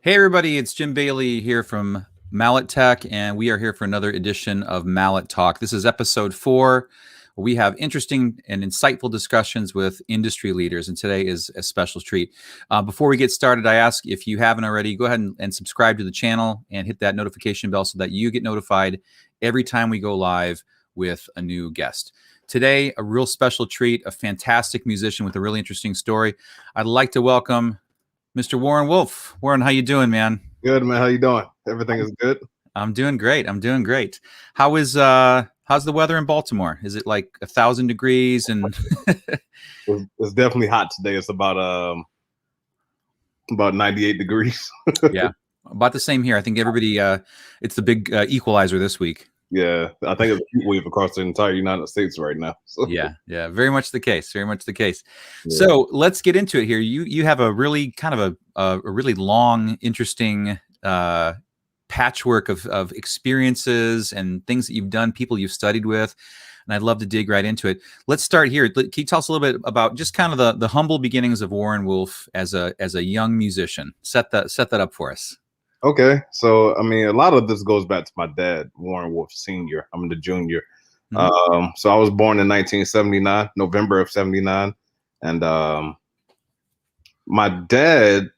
Hey everybody, it's Jim Bailey here from MalleTAK, and we are here for another edition of MalleTALK. This is episode 4. We have interesting and insightful discussions with industry leaders, and today is a special treat. Before we get started, I ask if you haven't already, go ahead and subscribe to the channel and hit that notification bell so that you get notified every time we go live with a new guest. Today, a real special treat, a fantastic musician with a really interesting story. I'd like to welcome Mr. Warren Wolf. Warren, how you doing, man? Good, man. How you doing? Everything is good? I'm doing great. I'm doing great. How's the weather in Baltimore? Is it like 1,000 degrees and It's definitely hot today. It's about 98 degrees. yeah, about the same here. I think everybody it's the big equalizer this week. Yeah, I think it's a heat wave across the entire United States right now. So. Yeah, very much the case. Very much the case. Yeah. So let's get into it here. You have a really kind of a really long, interesting patchwork of experiences and things that you've done, people you've studied with, and I'd love to dig right into it. Let's start here. Can you tell us a little bit about just kind of the humble beginnings of Warren Wolf as a young musician? Set that up for us. Okay, so I mean, a lot of this goes back to my dad, Warren Wolf Sr. I'm the junior. So I was born in 1979, November of 79, and my dad.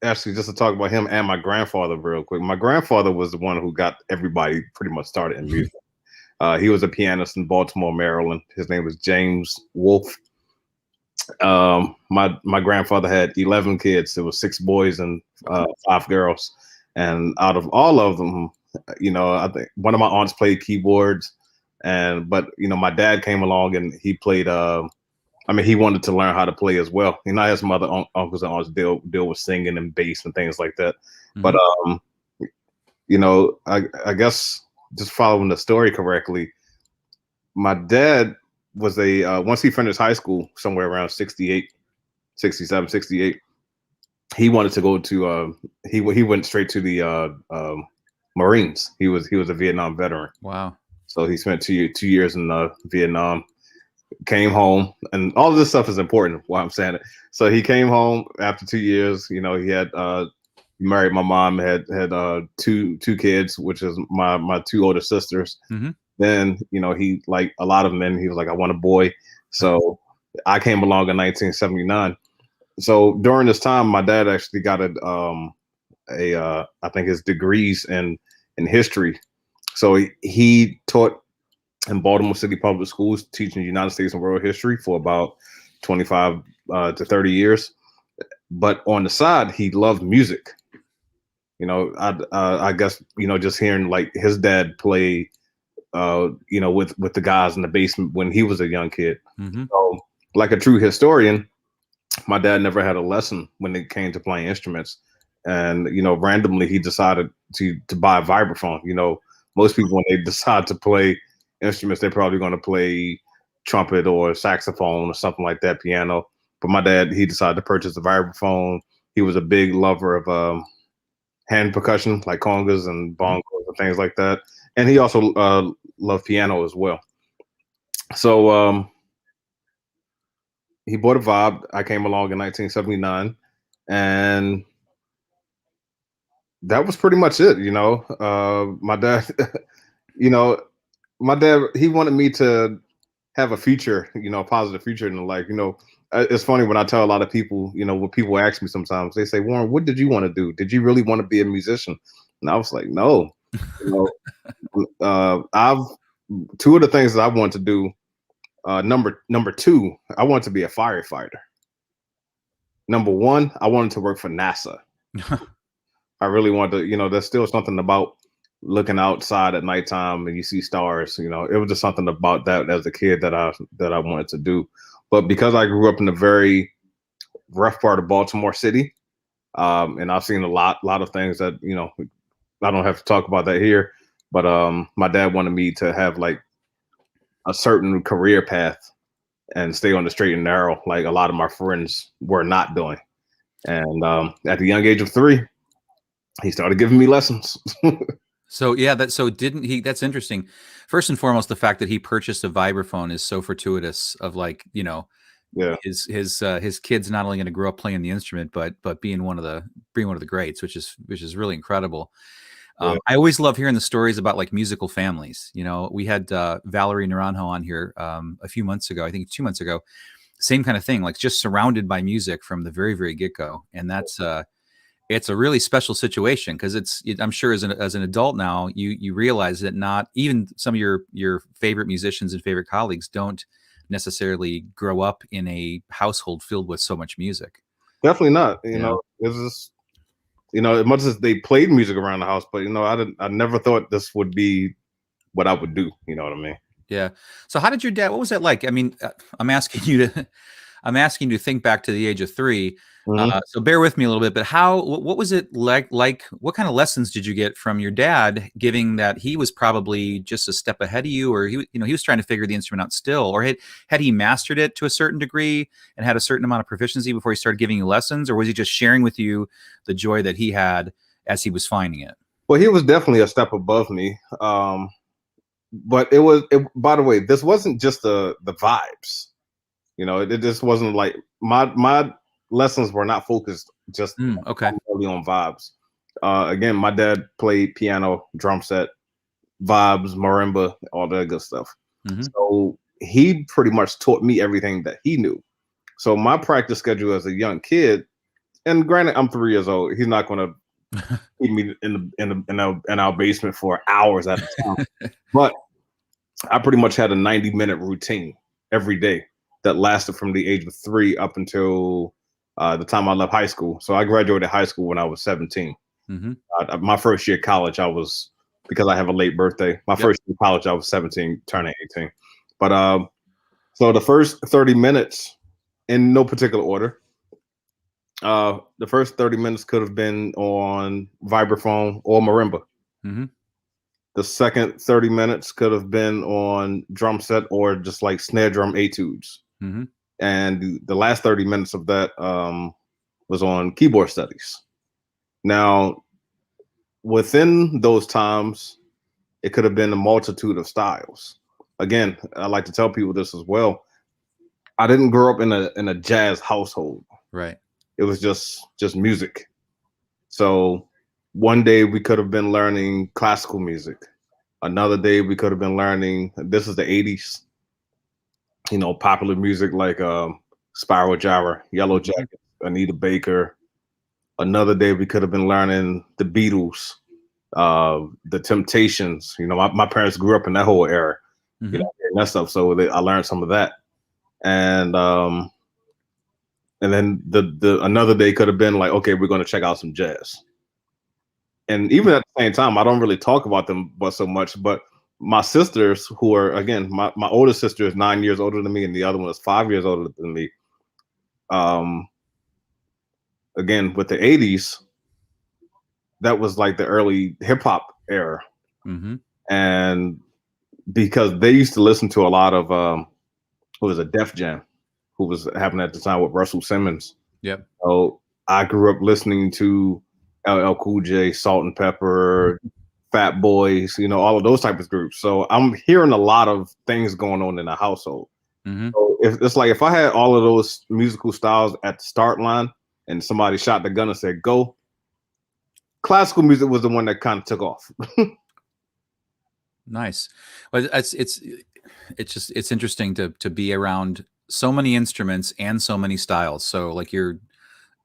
Actually, just to talk about him and my grandfather real quick. My grandfather was the one who got everybody pretty much started in music. He was a pianist in Baltimore, Maryland. His name was James Wolf. My grandfather had 11 kids. There was 6 boys and 5 girls. And out of all of them, I think one of my aunts played keyboards, but my dad came along and he played. He wanted to learn how to play as well. His mother, uncles, and aunts deal with singing and bass and things like that. But I guess just following the story correctly, my dad was once he finished high school, somewhere around 68, 67, 68, he wanted to go to he went straight to the Marines. He was a Vietnam veteran. Wow. So he spent 2 years in Vietnam. Came home, and all of this stuff is important why I'm saying it. So he came home after 2 years. He had married my mom, had two kids, which is my 2 older sisters. Then he, like a lot of men, he was like, I want a boy. So I came along in 1979. So during this time, my dad actually got I think his degrees in history. So he taught in Baltimore City Public Schools, teaching United States and world history for about 25 to 30 years. But on the side, he loved music. I guess, just hearing like his dad play, with the guys in the basement when he was a young kid. So, like a true historian, my dad never had a lesson when it came to playing instruments. And, randomly he decided to buy a vibraphone. Most people, when they decide to play instruments, they're probably going to play trumpet or saxophone or something like that, piano. But my dad, he decided to purchase a vibraphone. He was a big lover of hand percussion, like congas and bongos and things like that. And he also loved piano as well. So he bought a Vibe. I came along in 1979, and that was pretty much it. My dad, my dad, he wanted me to have a future, a positive future in life. It's funny when I tell a lot of people, when people ask me sometimes, they say, Warren, what did you want to do? Did you really want to be a musician? And I was like, no. I've 2 of the things that I want to do. Number 2, I want to be a firefighter. Number 1, I wanted to work for NASA. I really want to, there's still something about looking outside at nighttime and you see stars. It was just something about that as a kid that I wanted to do. But because I grew up in a very rough part of Baltimore City, and I've seen a lot of things that I don't have to talk about that here. But my dad wanted me to have like a certain career path and stay on the straight and narrow, like a lot of my friends were not doing. And at the young age of 3, he started giving me lessons. So yeah, that's interesting. First and foremost, the fact that he purchased a vibraphone is so fortuitous. Of like, his kids not only going to grow up playing the instrument, but being one of being one of the greats, which is really incredible. Yeah. I always love hearing the stories about like musical families. You know, we had Valerie Naranjo on here a few months ago, I think 2 months ago. Same kind of thing, like just surrounded by music from the very, very get go, and that's it's a really special situation because I'm sure as an adult now, you realize that not even some of your favorite musicians and favorite colleagues don't necessarily grow up in a household filled with so much music. Definitely not. You You know, know? it's just, you know, as much as they played music around the house, but you know, I never thought this would be what I would do. You know what I mean? Yeah. So how did your dad? What was that like? I mean, I'm asking you to I'm asking you to think back to the age of 3. Mhm. So bear with me a little bit. But what was it like? Like, what kind of lessons did you get from your dad, giving that he was probably just a step ahead of you, or he was trying to figure the instrument out still, or had he mastered it to a certain degree and had a certain amount of proficiency before he started giving you lessons, or was he just sharing with you the joy that he had as he was finding it? Well, he was definitely a step above me. But by the way, this wasn't just the vibes. You know, it just wasn't like my lessons were not focused just Okay. only on vibes. Again, my dad played piano, drum set, vibes, marimba, all that good stuff. Hmm. So he pretty much taught me everything that he knew. So my practice schedule as a young kid, and granted, I'm 3 years old. He's not going to keep me in our basement for hours at a time. But I pretty much had a 90-minute routine every day that lasted from the age of 3 up until the time I left high school. So I graduated high school when I was 17. Hmm. My first year of college, because I have a late birthday, my first year of college, I was 17, turning 18. But so the first 30 minutes, in no particular order, the first 30 minutes could have been on vibraphone or marimba. Hmm. The second 30 minutes could have been on drum set or just like snare drum etudes. Hmm. And the last 30 minutes of that was on keyboard studies. Now, within those times, it could have been a multitude of styles. Again, I like to tell people this as well. I didn't grow up in a jazz household. Right. It was just music. So one day we could have been learning classical music. Another day we could have been learning, this is the 80s, you know, popular music like Spiral Gyra, Yellow Jackets, Anita Baker. Another day we could have been learning the Beatles, the Temptations. You know, my parents grew up in that whole era, you know, and that stuff. So I learned some of that. And then the another day could have been like, okay, we're going to check out some jazz. And even at the same time, I don't really talk about them but so much. But my sisters, who are, again, my oldest sister is 9 years older than me, and the other one is 5 years older than me. Again, with the 80s, that was like the early hip hop era. Hmm. And because they used to listen to a lot of who was a Def Jam, who was happening at the time with Russell Simmons. Yep. So I grew up listening to LL Cool J, Salt and Pepper, Fat Boys, you know, all of those types of groups. So I'm hearing a lot of things going on in the household. Hmm. So if I had all of those musical styles at the start line and somebody shot the gun and said go, classical music was the one that kind of took off. Nice. Well, it's interesting to be around so many instruments and so many styles. So like you're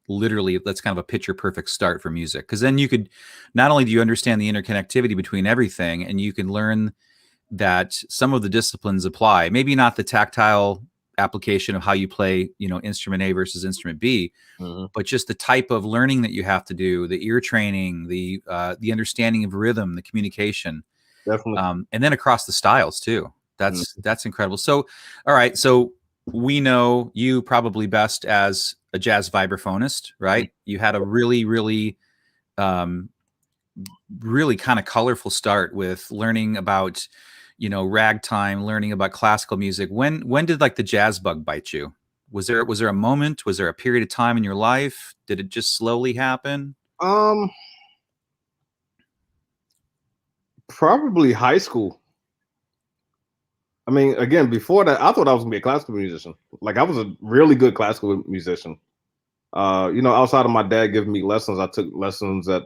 literally, that's kind of a picture perfect start for music, because then you could, not only do you understand the interconnectivity between everything, and you can learn that some of the disciplines apply, maybe not the tactile application of how you play, you know, instrument A versus instrument B, but just the type of learning that you have to do, the ear training, the understanding of rhythm, the communication, Definitely. and then across the styles too. That's incredible. So, all right, so we know you probably best as a jazz vibraphonist, right? You had a really, really, really kind of colorful start with learning about, you know, ragtime, learning about classical music. When did like the jazz bug bite you? Was there a moment? Was there a period of time in your life? Did it just slowly happen? Probably high school. I mean, again, before that, I thought I was gonna be a classical musician. Like I was a really good classical musician. You know, outside of my dad giving me lessons, I took lessons at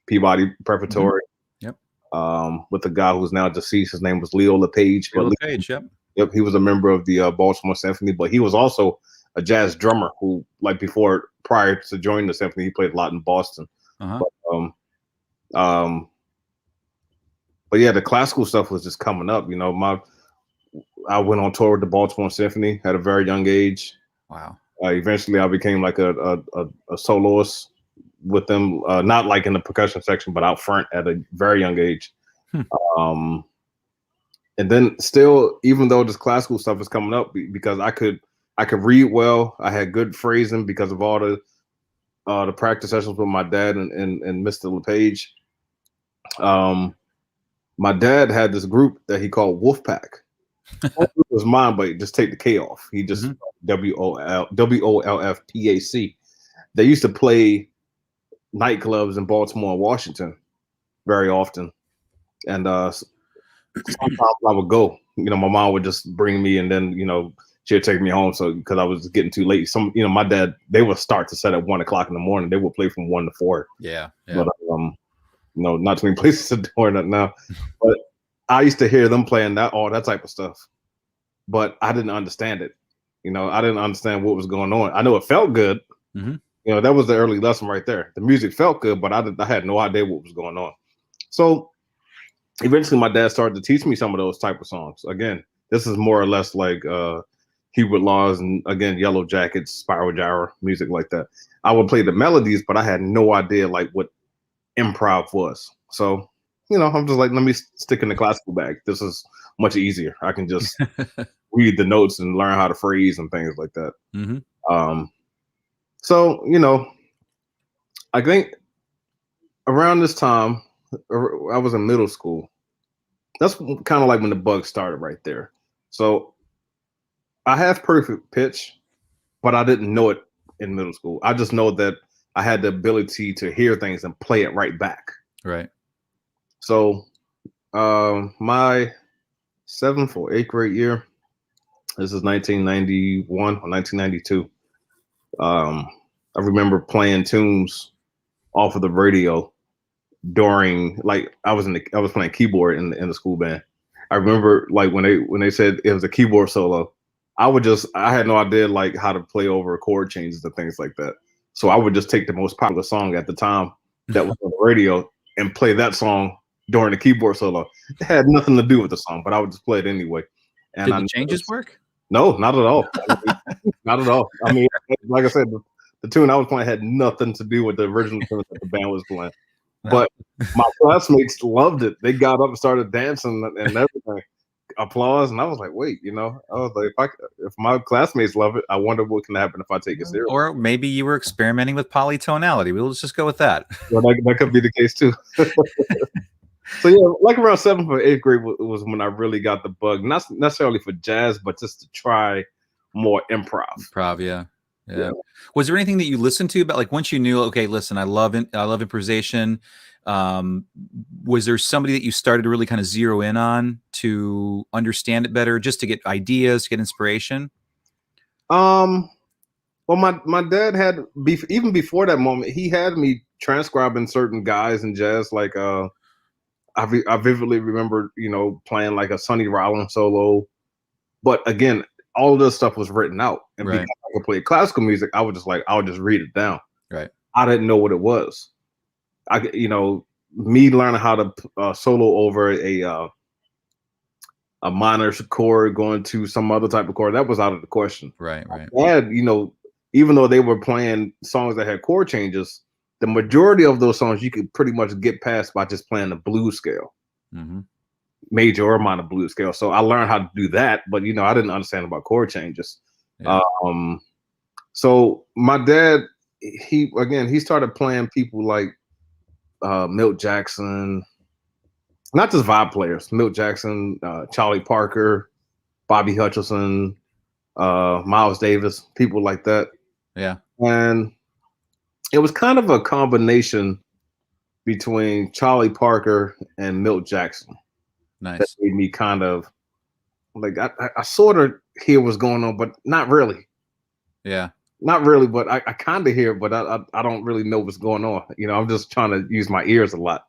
Peabody Preparatory. Yep. With a guy who's now deceased. His name was Leo LePage. Leo LePage, yep. Yep, he was a member of the Baltimore Symphony, but he was also a jazz drummer who, like prior to joining the symphony, he played a lot in Boston. Uh-huh. But yeah, the classical stuff was just coming up. You know, I went on tour with the Baltimore Symphony at a very young age. Wow. Eventually, I became like a soloist with them, not like in the percussion section, but out front at a very young age. And then still, even though this classical stuff is coming up, because I could read well, I had good phrasing because of all the practice sessions with my dad and Mr. LePage. My dad had this group that he called Wolfpack. It was mine, but just take the K off. He just WOLFPAC. They used to play nightclubs in Baltimore and Washington very often, and sometimes I would go. You know, my mom would just bring me, and then she would take me home. So because I was getting too late, my dad, they would start to set at 1 o'clock in the morning. They would play from 1 to 4. Yeah. But not too many places to do that now. But I used to hear them playing all that type of stuff, but I didn't understand it. I didn't understand what was going on. I know it felt good. That was the early lesson right there. The music felt good, but I had no idea what was going on. So eventually my dad started to teach me some of those type of songs. Again, this is more or less like Hubert Laws and, again, Yellow Jackets, Spiral Gyra, music like that. I would play the melodies, but I had no idea like what improv was. So, I'm just like, let me stick in the classical bag. This is much easier. I can just read the notes and learn how to phrase and things like that. So, I think around this time, I was in middle school. That's kind of like when the bug started right there. So I have perfect pitch, but I didn't know it in middle school. I just know that I had the ability to hear things and play it right back. Right. So my 7th or 8th grade year, this is 1991 or 1992. I remember playing tunes off of the radio during, like, I was playing keyboard in the school band. I remember like when they said it was a keyboard solo, I had no idea like how to play over chord changes and things like that. So I would just take the most popular song at the time that was on the radio and play that song during the keyboard solo. It had nothing to do with the song, but I would just play it anyway. And did the changes work? No, not at all. Not at all. I mean, like I said, the tune I was playing had nothing to do with the original tune that the band was playing. But my classmates loved it. They got up and started dancing and everything. Applause, and I was like, wait, I was like, if my classmates love it, I wonder what can happen if I take it serious. Or maybe you were experimenting with polytonality. We'll just go with that. Well, that could be the case too. So yeah, like around 7th or 8th grade was when I really got the bug, not necessarily for jazz, but just to try more improv. Yeah. Was there anything that you listened to about, like, once you knew, okay, listen, I love improvisation? Was there somebody that you started to really kind of zero in on to understand it better, just to get ideas, to get inspiration? Well, my dad had even before that moment, he had me transcribing certain guys in jazz. Like I vividly remember, playing like a Sonny Rollins solo. But again, all of this stuff was written out, and because I could play classical music, I would just read it down. Right. I didn't know what it was. Me learning how to solo over a minor chord going to some other type of chord, that was out of the question. Right. And even though they were playing songs that had chord changes, the majority of those songs you could pretty much get past by just playing the blues scale. Major or minor blues scale. So I learned how to do that, but I didn't understand about chord changes. Yeah. So my dad, he started playing people like Milt Jackson, not just vibe players, Milt Jackson, Charlie Parker, Bobby Hutcherson, Miles Davis, people like that. Yeah. And it was kind of a combination between Charlie Parker and Milt Jackson. Nice. That made me kind of like, I sort of hear what's going on, but not really. Yeah. Not really, but I kind of hear, but I don't really know what's going on. You know, I'm just trying to use my ears a lot.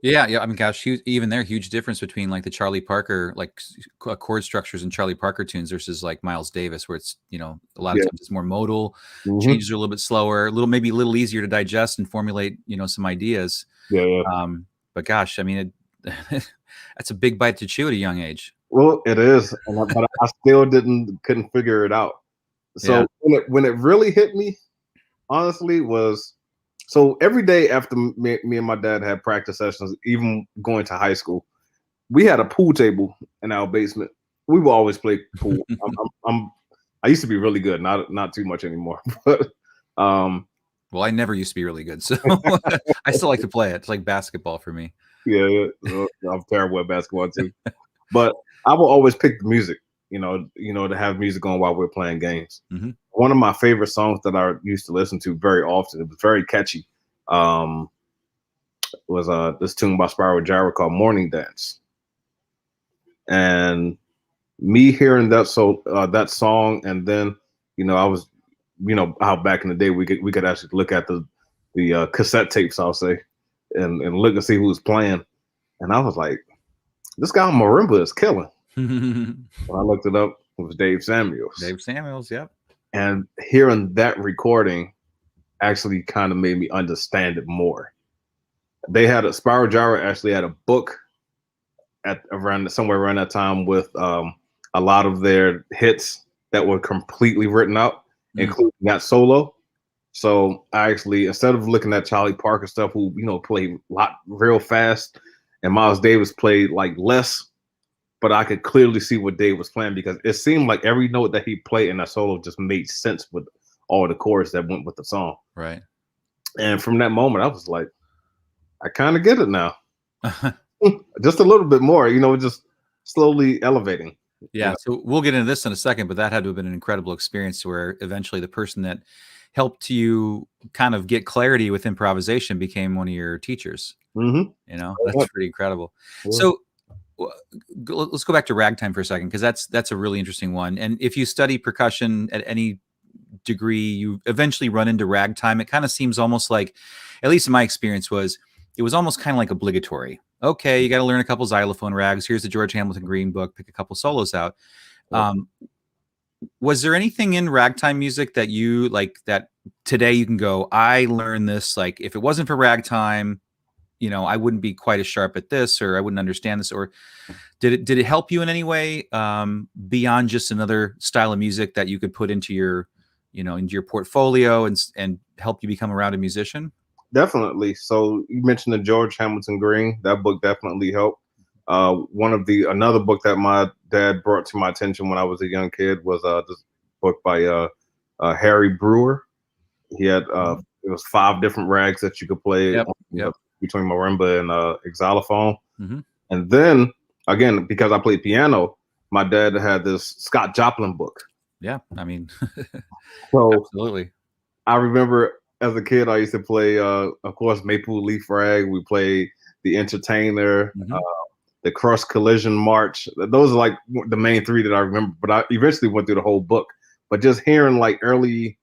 Yeah, yeah. I mean, gosh, even there, huge difference between like the Charlie Parker like chord structures and Charlie Parker tunes versus like Miles Davis, where it's a lot of Yeah. times it's more modal, Hmm. changes are a little bit slower, maybe a little easier to digest and formulate some ideas. Yeah, yeah. But gosh, I mean, that's a big bite to chew at a young age. Well, it is, but I still couldn't figure it out. Yeah. So when it really hit me, honestly, was so every day after me and my dad had practice sessions, even going to high school, we had a pool table in our basement. We would always play pool. I used to be really good, not too much anymore, but Well, I never used to be really good, so I still like to play it. It's like basketball for me. yeah, I'm terrible at basketball too. But I will always pick the music, to have music on while we're playing games. Hmm. One of my favorite songs that I used to listen to very often, it was very catchy, was this tune by Spiral Gyra called Morning Dance. And me hearing that song, and then I was, how back in the day we could actually look at the cassette tapes, I'll say, and look and see who was playing. And I was like, this guy on marimba is killing. When I looked it up, it was Dave Samuels. Dave Samuels, yep. And hearing that recording actually kind of made me understand it more. They had a Spiral Gyra actually had a book somewhere around that time with a lot of their hits that were completely written out, including that solo. So I actually, instead of looking at Charlie Parker stuff, who played a lot real fast, and Miles Davis played like less, but I could clearly see what Dave was playing because it seemed like every note that he played in that solo just made sense with all the chords that went with the song. Right. And from that moment, I was like, I kind of get it now. Just a little bit more, just slowly elevating. Yeah. So we'll get into this in a second, but that had to have been an incredible experience where eventually the person that helped you kind of get clarity with improvisation became one of your teachers. Mm-hmm. That's pretty incredible. Yeah. So let's go back to ragtime for a second, because that's a really interesting one. And if you study percussion at any degree, you eventually run into ragtime. It kind of seems almost like, at least in my experience, it was almost kind of like obligatory. Okay, you got to learn a couple xylophone rags. Here's the George Hamilton Green book. Pick a couple solos out. Was there anything in ragtime music that you like that today you can go, I learned this, like if it wasn't for ragtime, I wouldn't be quite as sharp at this, or I wouldn't understand this, or did it help you in any way beyond just another style of music that you could put into your portfolio and help you become a rounded musician? Definitely. So you mentioned the George Hamilton Green. That book definitely helped. Another book that my dad brought to my attention when I was a young kid was this book by Harry Brewer. He had it was 5 different rags that you could play between marimba and xylophone. And then again, because I played piano, my dad had this Scott Joplin book. Yeah, I mean, so absolutely. I remember as a kid, I used to play, of course, Maple Leaf Rag. We played The Entertainer, the Cross Collision March. Those are like the main 3 that I remember. But I eventually went through the whole book. But just hearing like early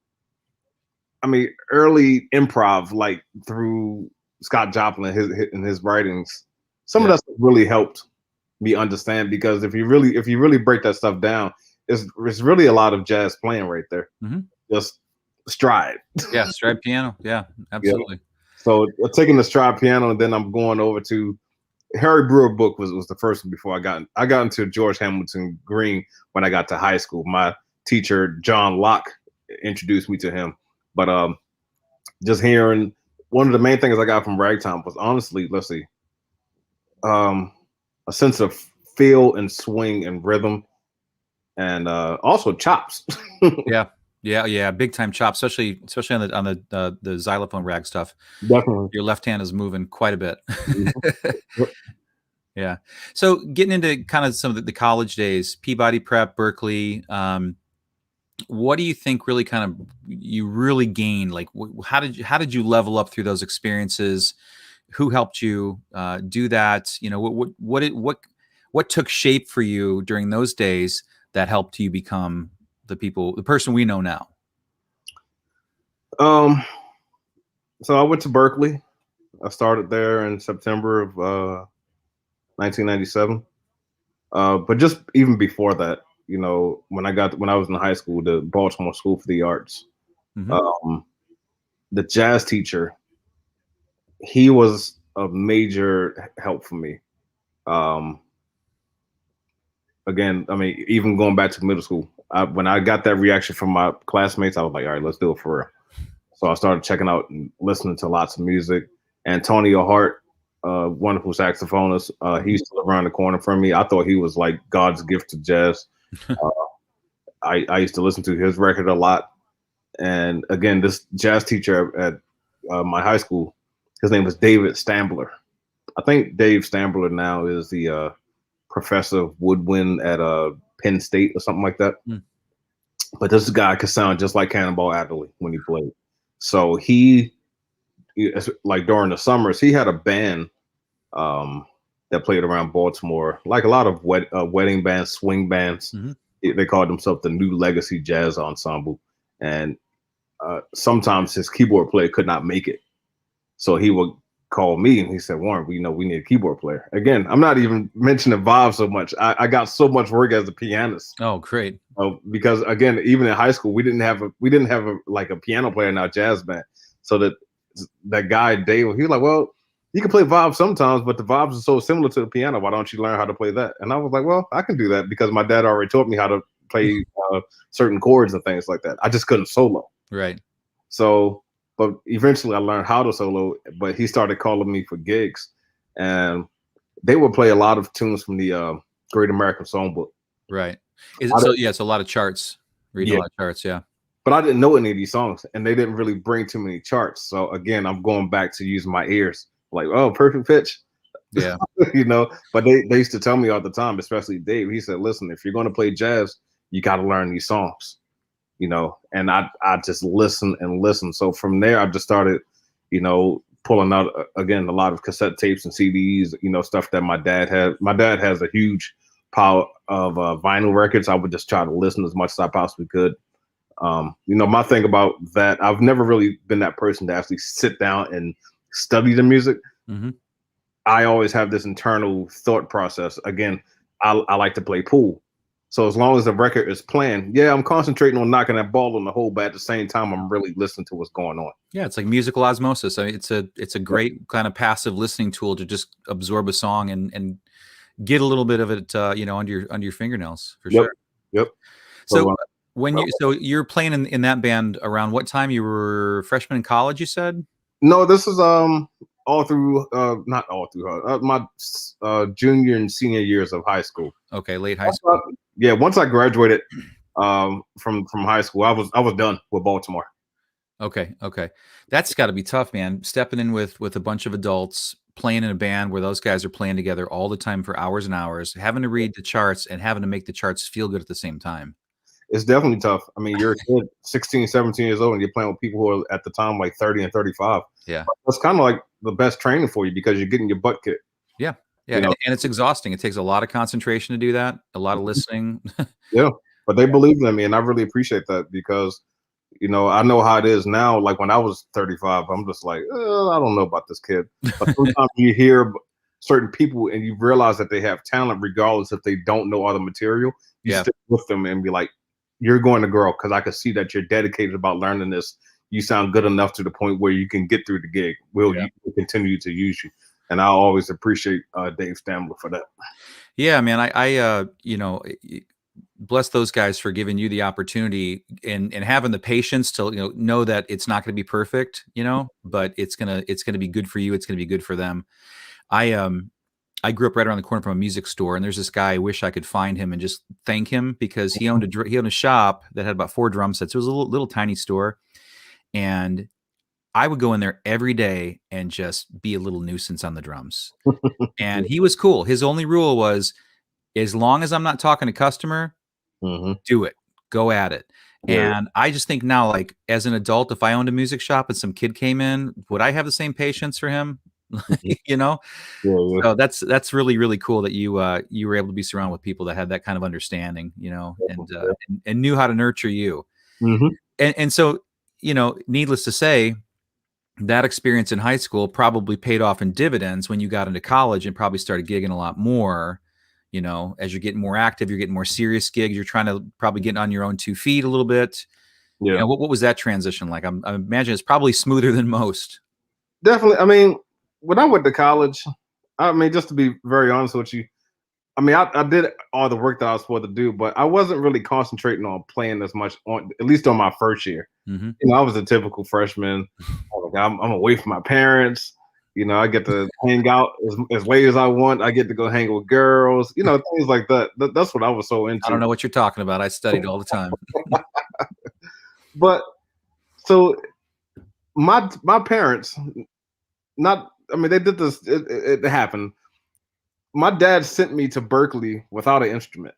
improv, like through Scott Joplin and his writings, some of that stuff really helped me understand, because if you really break that stuff down, it's really a lot of jazz playing right there. Just stride. Yeah, stride piano. Yeah, absolutely. Yeah. So taking the stride piano, and then I'm going over to Harry Brewer book was the first one before I got into George Hamilton Green when I got to high school. My teacher John Locke introduced me to him. But just hearing, one of the main things I got from ragtime was honestly, a sense of feel and swing and rhythm, and also chops. Yeah, big time chops, especially on the xylophone rag stuff. Definitely, your left hand is moving quite a bit. Yeah. So getting into kind of some of the college days, Peabody Prep, Berkeley. What do you think really kind of you really gained? Like, how did you level up through those experiences? Who helped you do that? What took shape for you during those days that helped you become the person we know now? Um, so I went to Berkeley. I started there in September of 1997. But just even before that, when I was in high school, the Baltimore School for the Arts, Mm-hmm. the jazz teacher, he was a major help for me. Um, Again, I mean, even going back to middle school, when I got that reaction from my classmates, I was like, all right, let's do it for real. So I started checking out and listening to lots of music. Antonio Hart, wonderful saxophonist, he used to live around the corner from me. I thought he was like God's gift to jazz. Uh, I used to listen to his record a lot. And again, this jazz teacher at my high school, his name was David Stambler. I think Dave Stambler now is the professor of woodwind at Penn State or something like that. Mm. But this guy could sound just like Cannonball Adderley when he played. So he like during the summers, he had a band that played around Baltimore, like a lot of wedding bands, swing bands. Mm-hmm. They called themselves the New Legacy Jazz Ensemble. And sometimes his keyboard player could not make it. So he would call me and he said, Warren, we need a keyboard player. Again, I'm not even mentioning Vibe so much. I got so much work as a pianist. Oh, great. Because again, even in high school, we didn't have like a piano player in our jazz band. So that guy, Dave, he was like, well, you can play Vibe sometimes, but the vibes are so similar to the piano. Why don't you learn how to play that? And I was like, well, I can do that because my dad already taught me how to play certain chords and things like that. I just couldn't solo. Right. So, but eventually I learned how to solo, but he started calling me for gigs and they would play a lot of tunes from the Great American Songbook. Right. It's a lot of charts. Reading a lot of charts, yeah. But I didn't know any of these songs and they didn't really bring too many charts. So again, I'm going back to using my ears. Like, oh, perfect pitch. Yeah. But they used to tell me all the time, especially Dave, he said, listen, if you're going to play jazz, you got to learn these songs. And I just listen and listen. So from there, I just started, pulling out again a lot of cassette tapes and CDs, stuff that my dad had. My dad has a huge pile of vinyl records. I would just try to listen as much as I possibly could. My thing about that, I've never really been that person to actually sit down and study the music. Mm-hmm. I always have this internal thought process. Again, I like to play pool. So as long as the record is playing, yeah, I'm concentrating on knocking that ball on the hole, but at the same time, I'm really listening to what's going on. Yeah, it's like musical osmosis. I mean, it's a great kind of passive listening tool to just absorb a song and get a little bit of it, under your fingernails for sure. Yep. So you're playing in that band around what time? You were freshman in college, you said? No, this is all through not all through my junior and senior years of high school. Okay, late high school. Yeah, once I graduated from high school, I was done with Baltimore. Okay. That's got to be tough, man. Stepping in with a bunch of adults, playing in a band where those guys are playing together all the time for hours and hours, having to read the charts and having to make the charts feel good at the same time. It's definitely tough. I mean, you're a kid, 16, 17 years old, and you're playing with people who are at the time like 30 and 35. Yeah. That's kind of like the best training for you because you're getting your butt kicked. Yeah. Yeah. And it's exhausting. It takes a lot of concentration to do that, a lot of listening. Yeah. But they believe in me, and I really appreciate that because, I know how it is now. Like when I was 35, I'm just like, I don't know about this kid. But sometimes you hear certain people and you realize that they have talent regardless if they don't know all the material. You stick with them and be like, you're going to grow because I can see that you're dedicated about learning this. You sound good enough to the point where you can get through the gig. We'll continue to use you. And I always appreciate Dave Stambler for that. Yeah, man. I bless those guys for giving you the opportunity and having the patience to know that it's not going to be perfect, but it's gonna be good for you. It's gonna be good for them. I grew up right around the corner from a music store, and there's this guy. I wish I could find him and just thank him because he owned a shop that had about 4 drum sets. It was a little tiny store, and I would go in there every day and just be a little nuisance on the drums. And he was cool. His only rule was, as long as I'm not talking to customer, do it, go at it. Yeah. And I just think now, like as an adult, if I owned a music shop and some kid came in, would I have the same patience for him? So that's really, really cool that you were able to be surrounded with people that had that kind of understanding, and knew how to nurture you. And so you know, needless to say, that experience in high school probably paid off in dividends when you got into college and probably started gigging a lot more. You know, as you're getting more active, you're getting more serious gigs. You're trying to probably get on your own 2 feet a little bit. You Yeah, know, what was that transition like? I imagine it's probably smoother than most. definitely. I mean, when I went to college, I mean, just to be very honest with you, I mean, I did all the work that I was supposed to do, but I wasn't really concentrating on playing as much on, at least on my first year. Mm-hmm. You know, I was a typical freshman. Like, I'm away from my parents. You know, I get to hang out as late as I want. I get to go hang with girls. You know, things like that. That's what I was so I don't into. know what you're talking about. I studied all the time. But so my parents, not. I mean, they did this. It happened. My dad sent me to Berkeley without an instrument.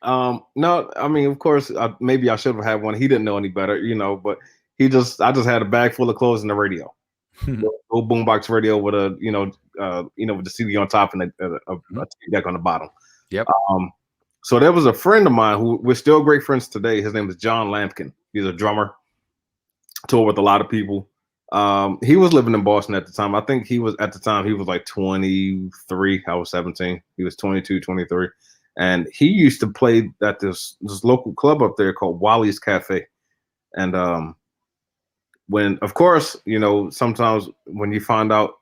No, I mean, of course, maybe I should have had one. He didn't know any better, you know, but I just had a bag full of clothes and a radio, little boombox radio with a, with the CD on top and a tape deck on the bottom. Yep. So there was a friend of mine who we're still great friends today. His name is John Lampkin. He's a drummer, toured with a lot of people. He was living in Boston at the time. I think he was like 23. I was 17. He was 22, 23. And he used to play at this local club up there called Wally's Cafe. And when, of course, you know, sometimes when you find out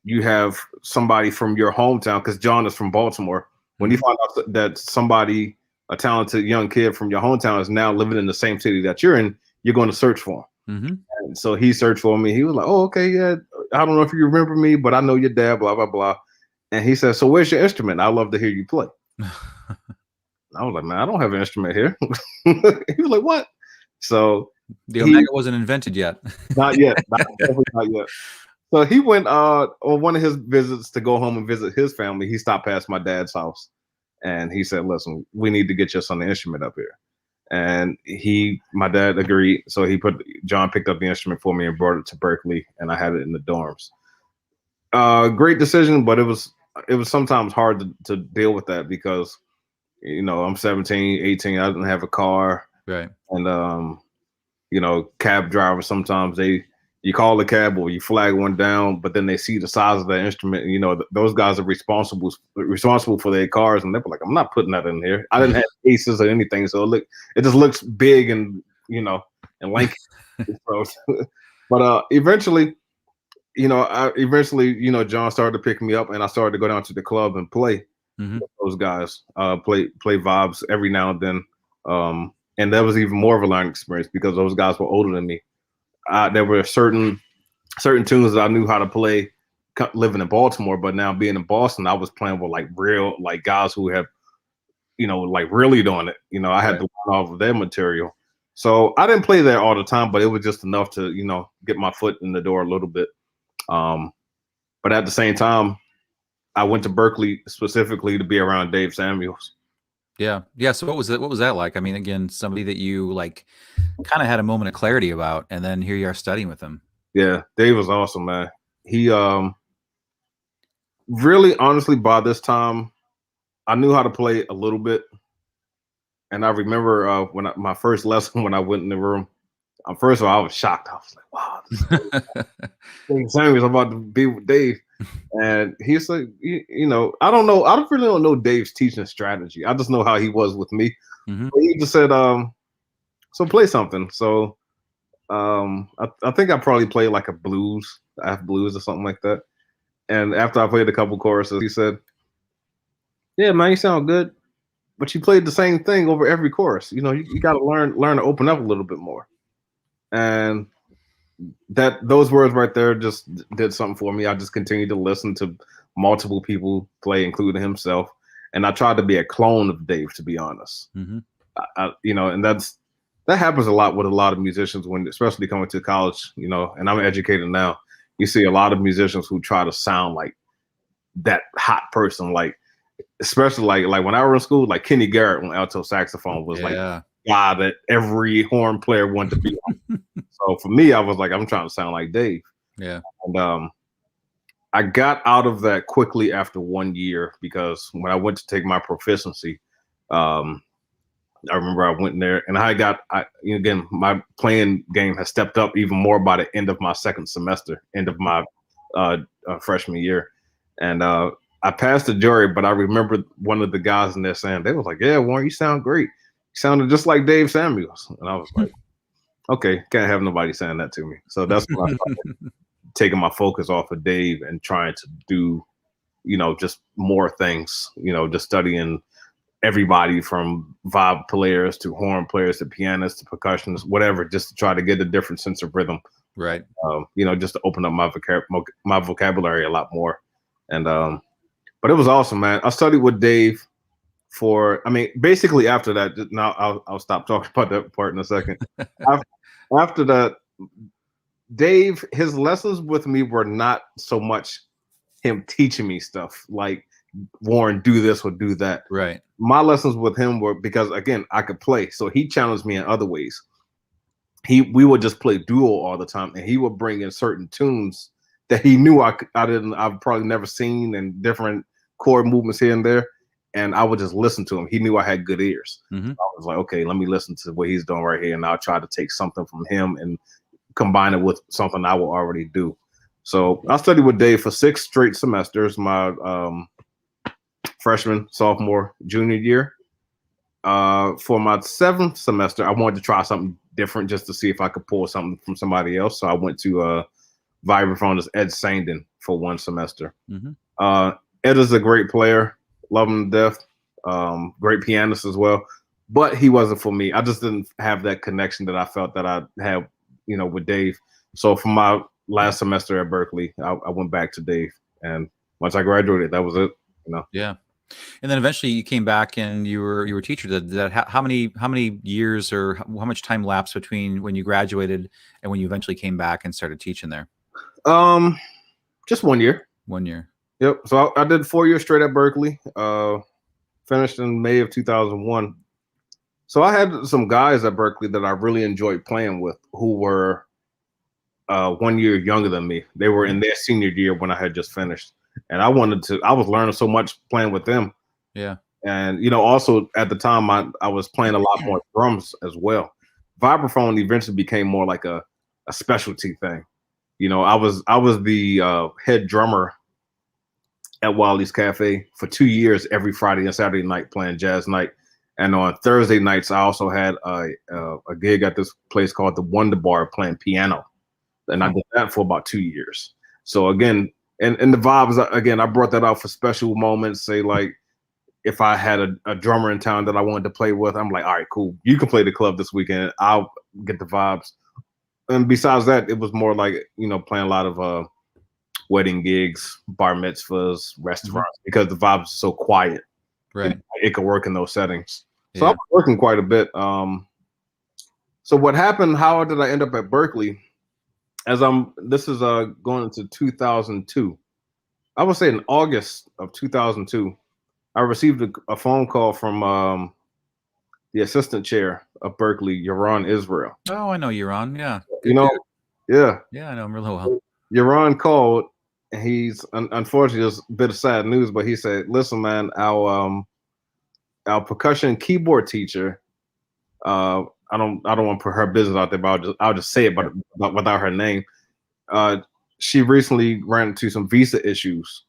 you have somebody from your hometown, because John is from Baltimore, when you find out that somebody, a talented young kid from your hometown, is now living in the same city that you're in, you're going to search for him. Mm-hmm. And so he searched for me. He was like, "Oh, okay, yeah. I don't know if you remember me, but I know your dad, blah, blah, blah." And he said, "So where's your instrument? I'd love to hear you play." I was like, "Man, I don't have an instrument here." He was like, "What?" So The Omega wasn't invented yet. not yet. Definitely not yet. So he went on one of his visits to go home and visit his family. He stopped past my dad's house and he said, "Listen, we need to get your son an instrument up here." And my dad agreed. So John picked up the instrument for me and brought it to Berkeley, and I had it in the dorms. Great decision, but it was sometimes hard to deal with that because, you know, I'm 17, 18. I didn't have a car. Right. And, you know, cab drivers, sometimes you call a cab or you flag one down, but then they see the size of the instrument. And, you know, those guys are responsible for their cars. And they're like, "I'm not putting that in here." I didn't have cases or anything. So it just looks big and, you know, and lanky. So, but eventually, John started to pick me up and I started to go down to the club and play with those guys, play vibes every now and then. And that was even more of a learning experience because those guys were older than me. There were certain tunes that I knew how to play living in Baltimore, but now being in Boston, I was playing with like real, like guys who have, you know, like really doing it. You know, I had to learn off of their material. So I didn't play there all the time, but it was just enough to, you know, get my foot in the door a little bit. But at the same time, I went to Berkeley specifically to be around Dave Samuels. Yeah. Yeah. So what was that like? I mean, again, somebody that you like kind of had a moment of clarity about, and then here you are studying with him. Yeah, Dave was awesome, man. He really, honestly, by this time, I knew how to play a little bit. And I remember my first lesson when I went in the room, first of all, I was shocked. I was like, "Wow, Dave Samuels, I'm about to be with Dave." And he's like, you know, I don't know. I really don't know Dave's teaching strategy. I just know how he was with me. He just said, "So play something." So I think I probably played like a blues, half blues or something like that. And after I played a couple choruses, he said, "Yeah, man, you sound good, but you played the same thing over every chorus. You know, you got to learn to open up a little bit more." And those words right there just did something for me. I just continued to listen to multiple people play, including himself, and I tried to be a clone of Dave, to be honest. You know, and that happens a lot with a lot of musicians when, especially coming to college. You know, and I'm educated now. You see a lot of musicians who try to sound like that hot person, like especially like when I was in school, like Kenny Garrett on alto saxophone was like guy that every horn player wanted to be on. So for me, I was like, I'm trying to sound like Dave. Yeah. And I got out of that quickly after 1 year because when I went to take my proficiency, I remember I went in there, and again, my playing game has stepped up even more by the end of my second semester, end of my freshman year, and I passed the jury. But I remember one of the guys in there saying, they was like, "Yeah, Warren, you sound great. You sounded just like Dave Samuels," and I was like, "Okay, can't have nobody saying that to me." So that's when I started taking my focus off of Dave and trying to do, just more things, just studying everybody from vibe players to horn players to pianists to percussionists, whatever, just to try to get a different sense of rhythm. Right. Just to open up my vocabulary a lot more. And but it was awesome, man. I studied with Dave basically after that. Now I'll stop talking about that part in a second. After that, Dave, his lessons with me were not so much him teaching me stuff like, Warren, do this or do that. Right. My lessons with him were because, again, I could play, so he challenged me in other ways. We would just play duo all the time, and he would bring in certain tunes that he knew I've probably never seen, and different chord movements here and there, and I would just listen to him. He knew I had good ears. Mm-hmm. I was like, okay, let me listen to what he's doing right here, and I'll try to take something from him and combine it with something I will already do. So I studied with Dave for 6 straight semesters. My freshman, sophomore, junior year. For my 7th semester, I wanted to try something different just to see if I could pull something from somebody else. So I went to vibraphonist Ed Sandin for 1 semester. Mm-hmm. Ed is a great player, love him to death, great pianist as well, but he wasn't for me. I just didn't have that connection that I felt that I had, with Dave. So for my last semester at Berkeley, I went back to Dave, and once I graduated, that was it. Yeah. And then eventually you came back and you were a teacher. How many years or how much time lapsed between when you graduated and when you eventually came back and started teaching there? Just 1 year. 1 year. Yep. So I did 4 years straight at Berkeley. Finished in May of 2001. So I had some guys at Berkeley that I really enjoyed playing with who were 1 year younger than me. They were in their senior year when I had just finished. And I was learning so much playing with them. Yeah. And, also at the time I was playing a lot more drums as well. Vibraphone eventually became more like a specialty thing. I was the head drummer at Wiley's Cafe for 2 years, every Friday and Saturday night playing jazz night. And on Thursday nights, I also had a gig at this place called the Wonder Bar playing piano. And I did that for about 2 years. So again, and the vibes, again, I brought that out for special moments. Say, like, if I had a drummer in town that I wanted to play with, I'm like, all right, cool. You can play the club this weekend. I'll get the vibes. And besides that, it was more like, playing a lot of wedding gigs, bar mitzvahs, restaurants, because the vibes are so quiet. Right. It could work in those settings. So Yeah. I was working quite a bit. So what happened, how did I end up at Berkeley? This is going into 2002. I would say in August of 2002, I received a phone call from the assistant chair of Berkeley, Yaron Israel. Oh, I know Yaron. Yeah. Good dude. Yeah. Yeah, I know him really well. Yaron called, and he's unfortunately, it's a bit of sad news, but he said, "Listen, man, our percussion keyboard teacher, I don't want to put her business out there, but I'll just say it, but without her name. She recently ran into some visa issues,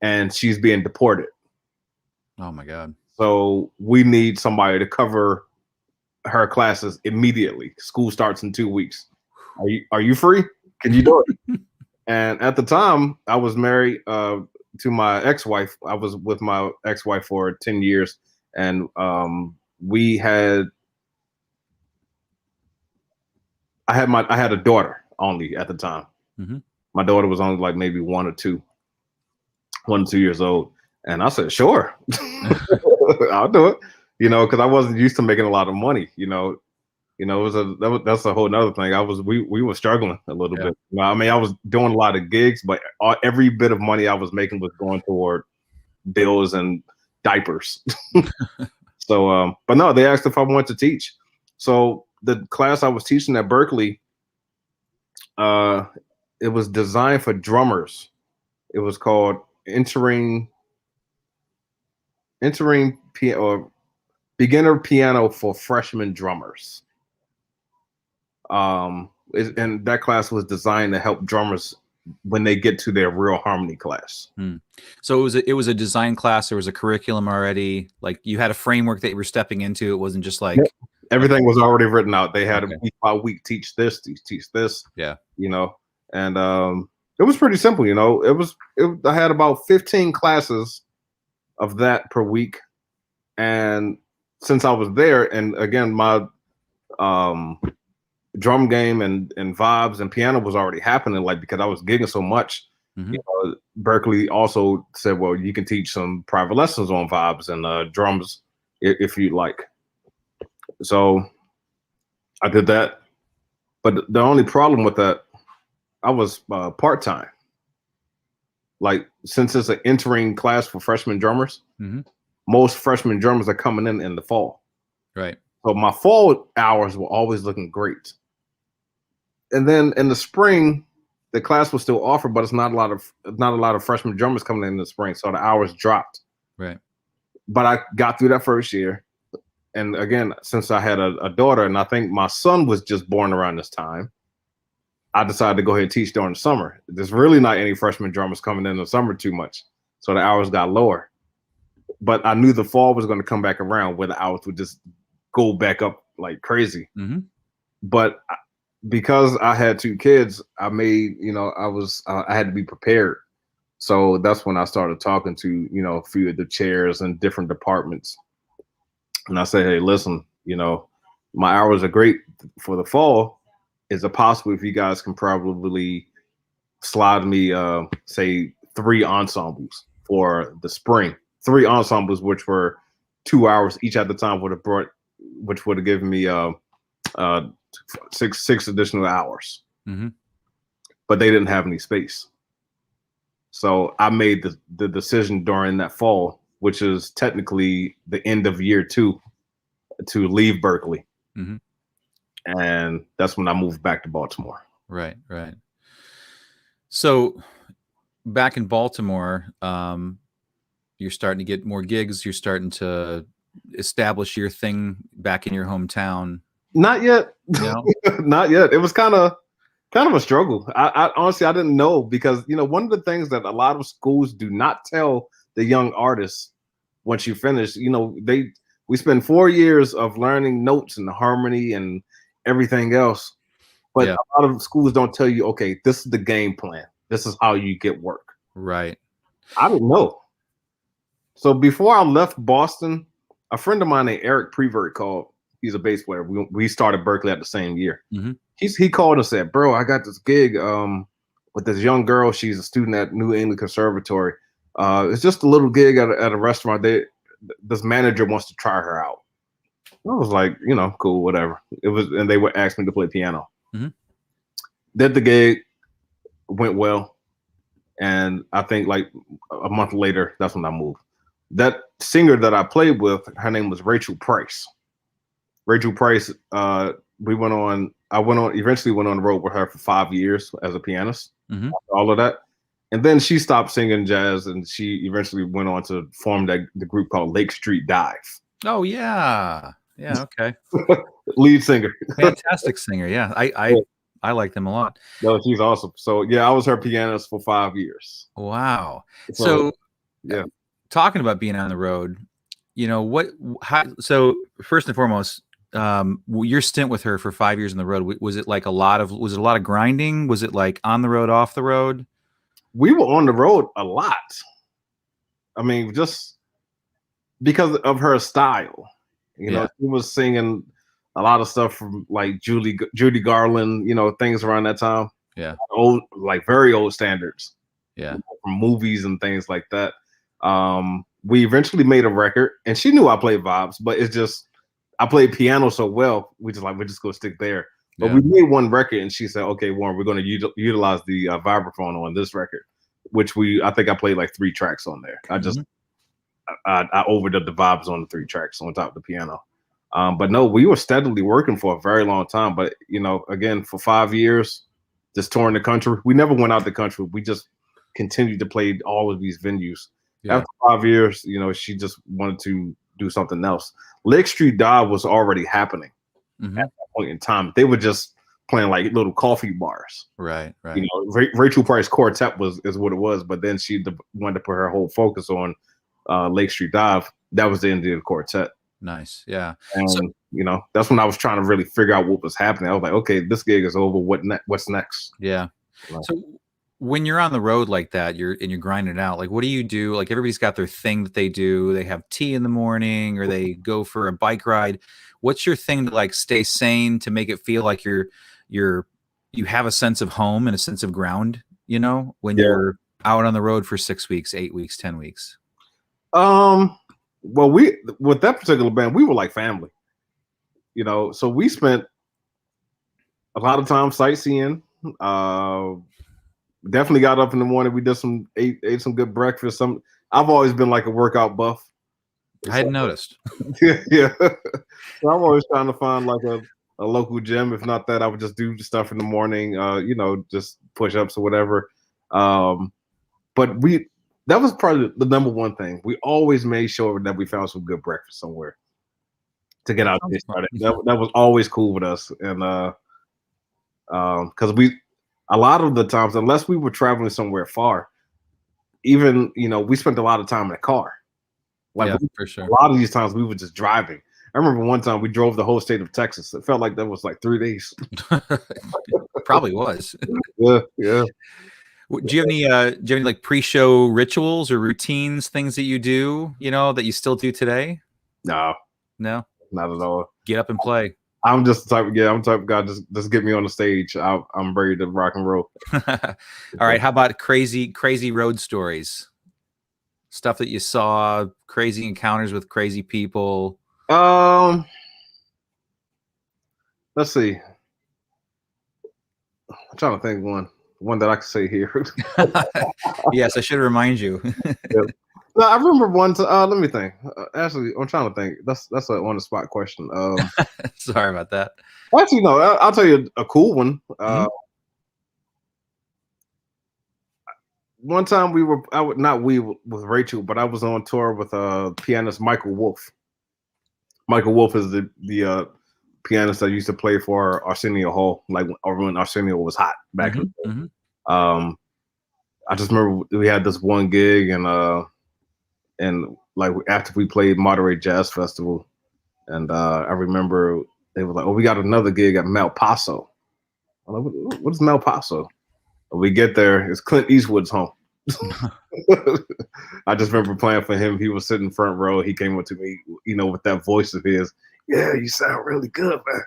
and she's being deported. Oh my God! So we need somebody to cover her classes immediately. School starts in 2 weeks. Are you free? Can you do it?" And at the time, I was married to my ex-wife. I was with my ex-wife for 10 years, and I had a daughter only at the time. Mm-hmm. My daughter was only like maybe 1 or 2 years old. And I said, sure, I'll do it, because I wasn't used to making a lot of money, that's a whole nother thing. We were struggling a little bit. I mean, I was doing a lot of gigs, but every bit of money I was making was going toward bills and diapers. So, but no, they asked if I wanted to teach. So the class I was teaching at Berkeley, it was designed for drummers. It was called entering beginner piano for freshman drummers. And that class was designed to help drummers when they get to their real harmony class. So it was a design class. There was a curriculum already. Like you had a framework that you were stepping into. It wasn't just like everything was already written out. They had a week by week teach this, teach this. Yeah, and it was pretty simple. I had about 15 classes of that per week, and since I was there, and again my drum game and vibes and piano was already happening, like because I was gigging so much. Berkeley also said, well, you can teach some private lessons on vibes and drums if you like. So I did that, but the only problem with that, I was part-time. Like, since it's an entering class for freshman drummers, most freshman drummers are coming in the fall. Right. So my fall hours were always looking great. And then in the spring, the class was still offered, but it's not a lot of freshman drummers coming in the spring, so the hours dropped. Right. But I got through that first year, and again, since I had a daughter, and I think my son was just born around this time, I decided to go ahead and teach during the summer. There's really not any freshman drummers coming in the summer too much, so the hours got lower. But I knew the fall was going to come back around where the hours would just go back up like crazy. But because I had 2 kids, I made, I had to be prepared. So that's when I started talking to, a few of the chairs in different departments. And I said, hey, listen, my hours are great for the fall. Is it possible if you guys can probably slide me, say 3 ensembles for the spring? 3 ensembles, which were 2 hours each at the time, which would have given me six additional hours. But they didn't have any space. So I made the decision during that fall, which is technically the end of year 2, to leave Berkeley. And that's when I moved back to Baltimore. Right. So back in Baltimore, you're starting to get more gigs. You're starting to establish your thing back in your hometown. Not yet. No? Not yet. It was kind of a struggle. I honestly, I didn't know, because one of the things that a lot of schools do not tell the young artists once you finish, we spend 4 years of learning notes and harmony and everything else, but a lot of schools don't tell you, okay, this is the game plan. This is how you get work. Right. I didn't know. So before I left Boston, a friend of mine named Eric Prevert called. He's a bass player. We started Berkeley at the same year. He called and said, bro, I got this gig with this young girl. She's a student at New England Conservatory. It's just a little gig at a restaurant. This manager wants to try her out. I was like, cool, whatever. And they would ask me to play piano. Did the gig, went well. And I think like a month later, that's when I moved. That singer that I played with, her name was Rachel Price. Rachel Price, I eventually went on the road with her for 5 years as a pianist, all of that. And then she stopped singing jazz, and she eventually went on to form the group called Lake Street Dive. Oh, yeah. Yeah, okay. Lead singer. Fantastic singer, yeah. I like them a lot. No, she's awesome. So, yeah, I was her pianist for 5 years. Wow. So yeah. Talking about being on the road, so first and foremost, your stint with her for 5 years on the road, was it a lot of grinding? Was it like on the road, off the road? We were on the road a lot. I mean, just because of her style, she was singing a lot of stuff from like Judy Garland, things around that time. Yeah. Old, like very old standards. Yeah. From movies and things like that. We eventually made a record, and she knew I played vibes, but it's just, I played piano so well, we're just gonna stick there. But we made one record, and she said, okay, Warren, we're going to utilize the vibraphone on this record, which I think I played like 3 tracks on there. I just, I overdubbed the vibes on the 3 tracks on top of the piano. But no, we were steadily working for a very long time. But, again, for 5 years, just touring the country. We never went out the country. We just continued to play all of these venues. Yeah. After 5 years, she just wanted to do something else. Lake Street Dive was already happening at that point in time. They were just playing like little coffee bars. Right. You know, Rachel Price Quartet is what it was, but then she wanted to put her whole focus on Lake Street Dive. That was the end of the quartet. Nice. Yeah. And So, you know, that's when I was trying to really figure out what was happening. I was like, okay, this gig is over. What's next? yeah. Like, So when you're on the road like that, you're grinding it out. Like, what do you do? Like, everybody's got their thing that they do. They have tea in the morning, or they go for a bike ride. What's your thing to like stay sane, to make it feel like you have a sense of home and a sense of ground, you know, when you're out on the road for 6 weeks, 8 weeks, 10 weeks? Well, with that particular band, we were like family, you know, so we spent a lot of time sightseeing. Definitely got up in the morning. We did ate some good breakfast. I've always been like a workout buff. I hadn't noticed. Yeah. So I'm always trying to find like a local gym. If not that, I would just do stuff in the morning, you know, just push-ups or whatever. But that was probably the number one thing. We always made sure that we found some good breakfast somewhere to get out there started. That was always cool with us. And because a lot of the times, unless we were traveling somewhere far, even, you know, we spent a lot of time in the car. Like, for sure. A lot of these times we were just driving. I remember one time we drove the whole state of Texas. It felt like that was like 3 days. Probably was. Yeah. Do you have any like pre-show rituals or routines, things that you do, you know, that you still do today? No, not at all. Get up and play. I'm just the type of guy. Just get me on the stage. I'm ready to rock and roll. All right. How about crazy road stories? Stuff that you saw, crazy encounters with crazy people. Let's see. I'm trying to think one that I can say here. Yes, I should remind you. Yeah. No, I remember one. Let me think. Actually, I'm trying to think. That's an on the spot question. Sorry about that. Actually, no. I'll tell you a cool one. One time with Rachel, but I was on tour with pianist Michael Wolf. Michael Wolf is the pianist that used to play for Arsenio Hall, like when Arsenio was hot back in the day. I just remember we had this one gig, and like after we played Monterey Jazz Festival, and I remember they were like, "Oh, we got another gig at Mel Paso." I'm like, "What is Mel Paso?" And we get there, it's Clint Eastwood's home. I just remember playing for him. He was sitting front row. He came up to me, you know, with that voice of his. Yeah, you sound really good, man.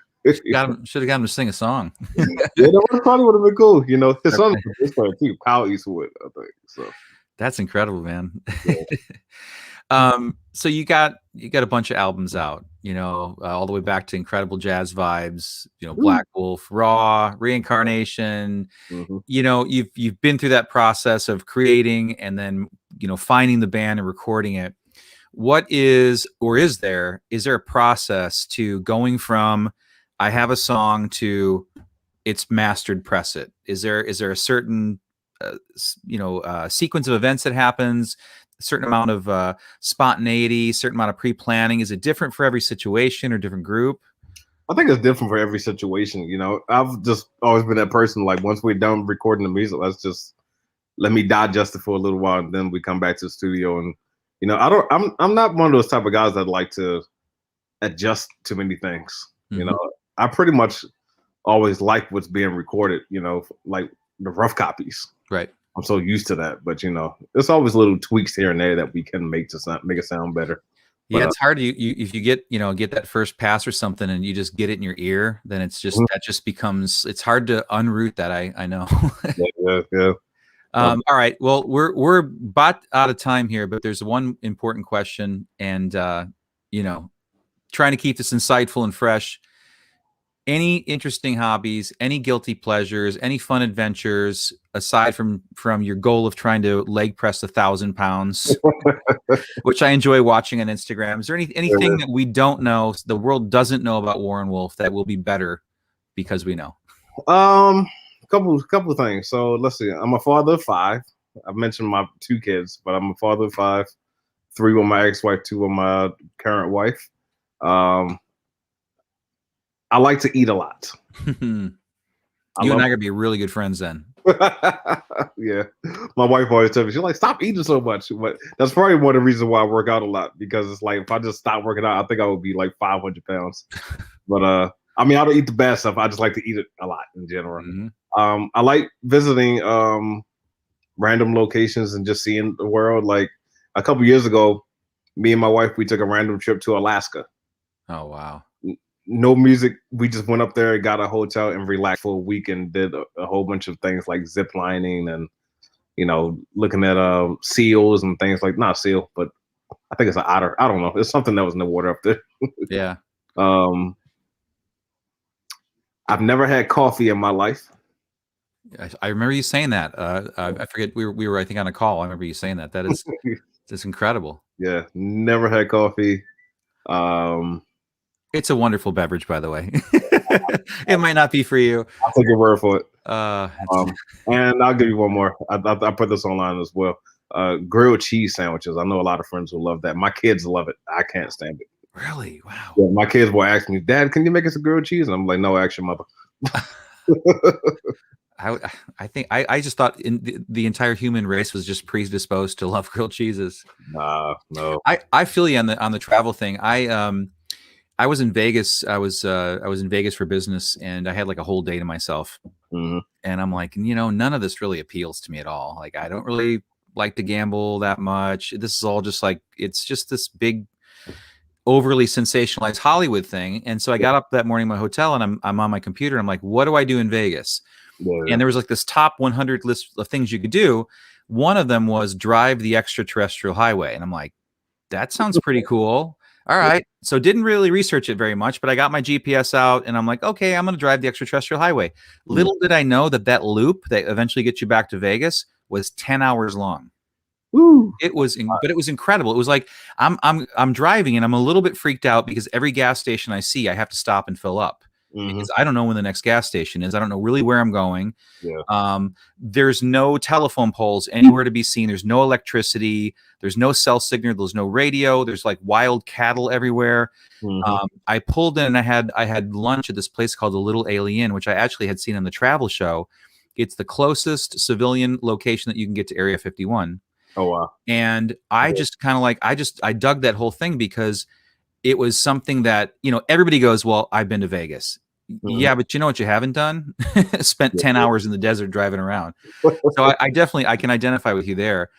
Should have got him to sing a song. Yeah, that probably would have been cool. You know, his son is too, Kyle Eastwood, I think. So that's incredible, man. Yeah. So you got a bunch of albums out, you know, all the way back to Incredible Jazz Vibes, you know, Black Wolf, Raw, Reincarnation. You know, you've been through that process of creating and then, you know, finding the band and recording it. What is there a process to going from I have a song to it's mastered, press it? Is there a certain sequence of events that happens, a certain amount of spontaneity, certain amount of pre-planning? Is it different for every situation or different group? I think it's different for every situation. You know, I've just always been that person. Like, once we're done recording the music, let me digest it for a little while, and then we come back to the studio. And you know, I'm not one of those type of guys that like to adjust too many things. You know, I pretty much always like what's being recorded. You know, like the rough copies. Right. I'm so used to that, but you know, there's always little tweaks here and there that we can make it sound better. Yeah, it's hard. If you get that first pass or something, and you just get it in your ear, then it's just that just becomes. It's hard to unroot that. I know. Yeah. All right. Well, we're about out of time here, but there's one important question, and you know, trying to keep this insightful and fresh. Any interesting hobbies, any guilty pleasures, any fun adventures aside from your goal of trying to leg press 1,000 pounds, which I enjoy watching on Instagram? Is there anything that we don't know, the world doesn't know about Warren Wolf, that will be better because we know? Couple of things. So let's see. I'm a father of 5. I've mentioned my 2 kids, but I'm a father of 5. 3 with my ex-wife, 2 with my current wife. I like to eat a lot. You and I are gonna be really good friends then. Yeah, my wife always tells me, she's like, stop eating so much. But that's probably one of the reasons why I work out a lot, because it's like if I just stop working out, I think I would be like 500 pounds. But I mean, I don't eat the bad stuff. I just like to eat it a lot in general. I like visiting random locations and just seeing the world. Like a couple years ago, me and my wife, we took a random trip to Alaska. Oh wow. No music. We just went up there, got a hotel, and relaxed for a week, and did a whole bunch of things like zip lining and, you know, looking at seals and things like, not seal, but I think it's an otter. I don't know. It's something that was in the water up there. Yeah. I've never had coffee in my life. I remember you saying that. I forget, we were I think on a call. I remember you saying that. That is that's incredible. Yeah, never had coffee. It's a wonderful beverage, by the way. It might not be for you. I'll take your word for it. And I'll give you one more. I put this online as well. Grilled cheese sandwiches. I know a lot of friends who love that. My kids love it. I can't stand it. Really? Wow. Yeah, my kids will ask me, Dad, can you make us a grilled cheese? And I'm like, no, ask your mother. I think I just thought the entire human race was just predisposed to love grilled cheeses. No. I feel you on the travel thing. I was in Vegas. I was in Vegas for business, and I had like a whole day to myself. And I'm like, you know, none of this really appeals to me at all. Like, I don't really like to gamble that much. This is all just like, it's just this big, overly sensationalized Hollywood thing. And so I got up that morning in my hotel, and I'm on my computer. And I'm like, what do I do in Vegas? And there was like this top 100 list of things you could do. One of them was drive the extraterrestrial highway. And I'm like, that sounds pretty cool. All right. So didn't really research it very much, but I got my GPS out, and I'm like, okay, I'm going to drive the extraterrestrial highway. Little did I know that loop that eventually gets you back to Vegas was 10 hours long. Woo. It was, but it was incredible. It was like, I'm driving, and I'm a little bit freaked out because every gas station I see, I have to stop and fill up. Because I don't know when the next gas station is. I don't know really where I'm going. There's no telephone poles anywhere to be seen. There's no electricity. There's no cell signal. There's no radio. There's like wild cattle everywhere. I pulled in, and I had lunch at this place called the Little Alien, which I actually had seen on the travel show. It's the closest civilian location that you can get to Area 51. Oh, wow. And I just kind of like, I dug that whole thing because it was something that, you know, everybody goes, well, I've been to Vegas. Yeah, but you know what you haven't done? Spent 10 hours in the desert driving around. So I definitely, I can identify with you there.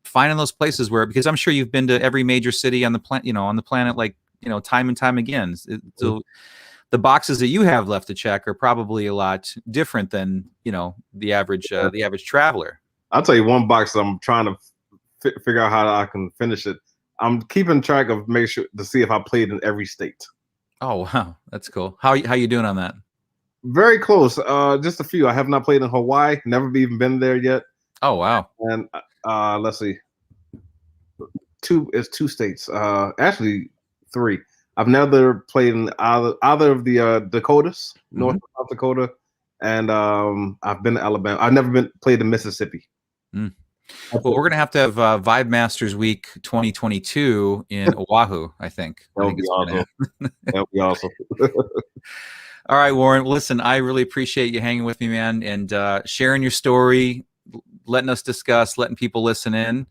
Finding those places where, because I'm sure you've been to every major city on the planet, you know, on the planet, like, you know, time and time again. So the boxes that you have left to check are probably a lot different than, you know, the average traveler. I'll tell you one box that I'm trying to figure out how I can finish it. I'm keeping track of, make sure to see if I played in every state. Oh, wow. That's cool. How you doing on that? Very close. Just a few. I have not played in Hawaii. Never even been there yet. Oh, wow. And let's see. It's 2 states. Actually 3. I've never played in either of the Dakotas, North and South Dakota, and I've been to Alabama. I've never played in Mississippi. Well, we're going to have Vibe Masters Week 2022 in Oahu, I think. That would be awesome. That would be awesome. All right, Warren. Listen, I really appreciate you hanging with me, man, and sharing your story, letting us discuss, letting people listen in.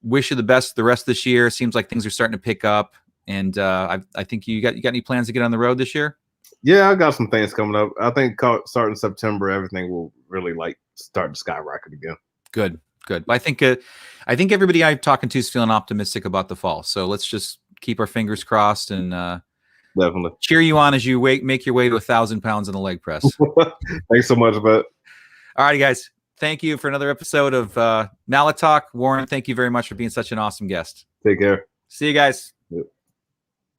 Wish you the best the rest of this year. Seems like things are starting to pick up, and I think you got any plans to get on the road this year? Yeah, I got some things coming up. I think starting September, everything will really like start to skyrocket again. Good. I think everybody I'm talking to is feeling optimistic about the fall. So let's just keep our fingers crossed and definitely cheer you on as you make your way to 1,000 pounds in the leg press. Thanks so much, bud. All righty, guys. Thank you for another episode of MalleTALK. Warren, thank you very much for being such an awesome guest. Take care. See you guys.